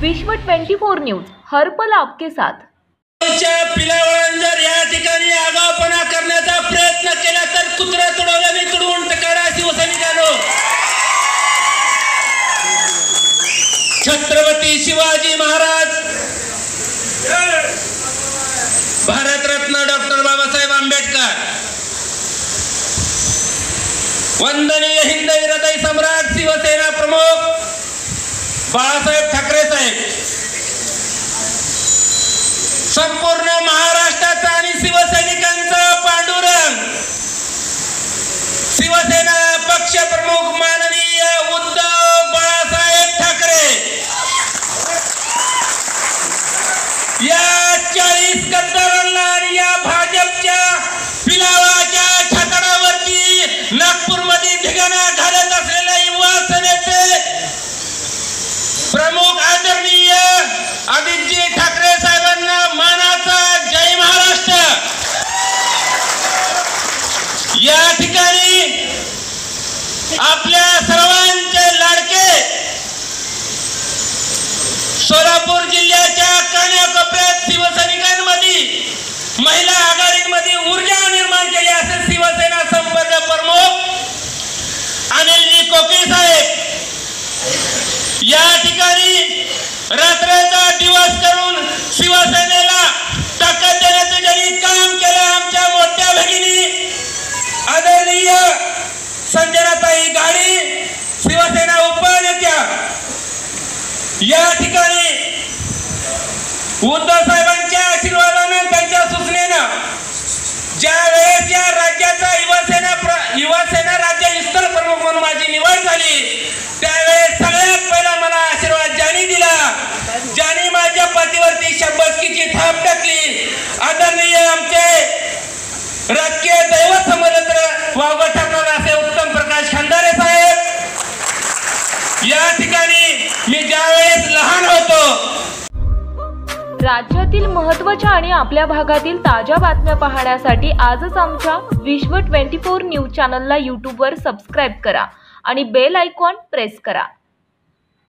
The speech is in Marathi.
विश्व 24 न्यूज हर पल आपके साथ। पिलावळण जर या ठिकाणी आगाऊपणा करण्याचा प्रयत्न केला तर कुत्रा तुडवल्याने तुडवून टाका शिवसैनिकांनो। छत्रपती शिवाजी महाराज, भारतरत्न डॉक्टर बाबासाहेब आंबेडकर, वंदनीय हिंद हृदय सम्राट शिवसेना प्रमुख बाळासाहेब ठाकरे साहेब, संपूर्ण महाराष्ट्राचा आणि शिवसैनिकांचा पांडुरंग शिवसेना पक्ष प्रमुख माननीय उद्धव बाळासाहेब ठाकरे या 40 गद्दारांना आणि या भाजपच्या पिलावाच्या छाताडावरती नागपूरमध्ये धिंगाणा घालत असलेल्या युवा सेनेचे प्रमुख आदरणीय आदित्यजी ठाकरे साहेबांना मानाचा जय महाराष्ट्र। या ठिकाणी आपल्या सर्वांचे लाडके सोलापूर जिल्ह्याच्या कानाकोपऱ्यात शिवसैनिकांमध्ये महिला आघाडीमध्ये ऊर्जा निर्माण केली असे शिवसेना संपर्क प्रमुख अनिलजी कोकी साहेब या ठिकाणी रात्रीचा दिवस करून शिवसेनेला ताकद देण्याचे ज्यांनी काम केलं आमच्या मोठ्या भगिनी आदरणीय संजनाताई गाडी शिवसेना उपनेत्या या ठिकाणी उद्धव साहेबांच्या आशीर्वादाने त्यांच्या सूचनेनं ज्या वेळेस या राज्याचा युवासेना राज्य विस्तार प्रमुख म्हणून माझी निवड झाली त्यावेळेस सगळ्यात पहिला मला आशीर्वाद ज्यांनी दिला, ज्यांनी माझ्या पाठीवरती शब्बकीची थाप टाकली आदरणीय आमचे राजकीय दैवत समजत्र वावगं ठाकरे असे उत्तम प्रकाश खंदारे साहेब। या ठिकाणी मी ज्यावेळेस लहान होतो राज्यातील महत्त्वाच्या आणि आपल्या भागातील ताज्या बातम्या पाहण्यासाठी आजच आमच्या विश्व 24 न्यूज चॅनलला यूट्यूबवर सबस्क्राईब करा आणि बेल आयकॉन प्रेस करा।